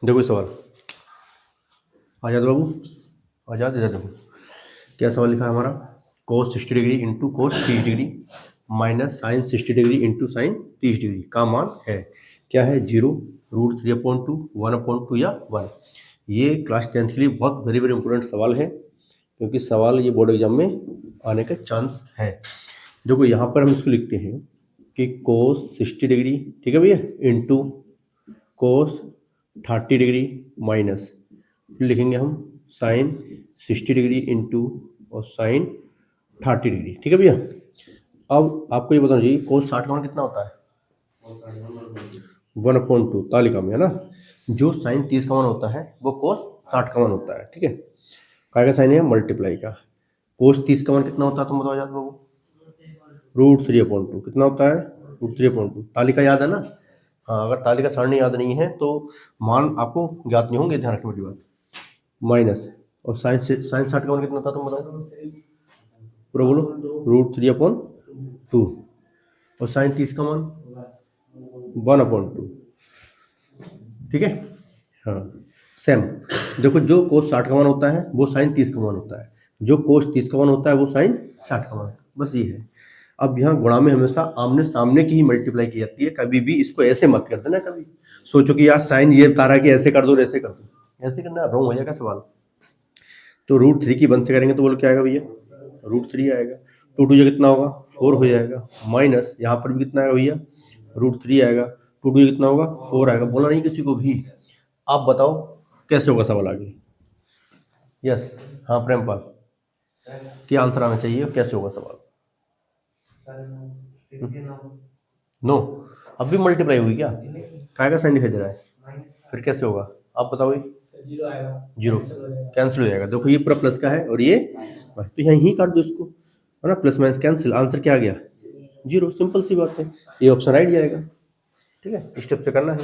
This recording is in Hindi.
देखो सवाल, आजाद बाबू, आजाद इधर देखो क्या सवाल लिखा है हमारा। cos 60 degree into cos 30 degree minus sine 60 degree into sine 30 degree का मान है क्या है, 0, √3/2, 1/2 या 1। ये क्लास 10th के लिए बहुत वेरी वेरी इंपॉर्टेंट सवाल है, क्योंकि सवाल ये बोर्ड एग्जाम में आने का चांस है। देखो यहाँ पर हम इसको लिखते हैं कि cos 60 डिग्री, ठीक है भैया, इंटू cos 30 डिग्री माइनस, फिर लिखेंगे हम साइन 60 डिग्री इंटू और साइन 30 डिग्री, ठीक है भैया। अब आपको ये बताना चाहिए cos 60 का मान कितना होता है, 1/2 तालिका में है ना। जो साइन 30 का मान होता है वो cos 60 का मान होता है, ठीक है। काय का साइन है, मल्टीप्लाई का। cos 30 का मान कितना होता है तुम बताओ याद बाबू, √3/2 कितना होता है, √3/2। तालिका याद है ना। हाँ, अगर तालिका सारणी याद नहीं है तो मान आपको ज्ञात नहीं होंगे, ध्यान रखने वाली बात। माइनस और साइन 60 का मान कितना था तुम बताओ, पूरा बोलो, √3/2 और साइन 30 का मान 1/2, ठीक है। हाँ सेम, देखो जो cos 60 का मान होता है वो साइन 30 का मान होता है, जो cos 30 का मान होता है वो साइन 60 का मान होता है, बस ये है। अब यहाँ गुणा में हमेशा आमने सामने की ही मल्टीप्लाई की जाती है, कभी भी इसको ऐसे मत कर देना। कभी सोचो कि यार साइन ये बता रहा है कि ऐसे कर दो और ऐसे कर दो, ऐसे करना रॉन्ग हो जाएगा सवाल। तो √3 की 1 से करेंगे तो बोलो क्या आएगा भैया, √3 आएगा। 2 2 कितना होगा, 4 हो जाएगा, माइनस यहाँ पर भी कितना आएगा भैया, √3 आएगा। 2 2 कितना होगा, 4 आएगा। बोला नहीं किसी को भी। आप बताओ कैसे होगा सवाल आगे। यस, हाँ प्रेमपाल, क्या आंसर आना चाहिए, कैसे होगा सवाल। नो, अब भी मल्टीप्लाई हुई क्या, काय का साइन दिखाई दे रहा है, फिर कैसे होगा आप बताओ। जीरो कैंसिल हो जाएगा। देखो ये पूरा प्लस का है और ये तो यहाँ ही काट दो इसको, है ना, प्लस माइनस कैंसिल, आंसर क्या आ गया, 0। सिंपल सी बात है, ये ऑप्शन राइट जाएगा, ठीक है। स्टेप से करना है।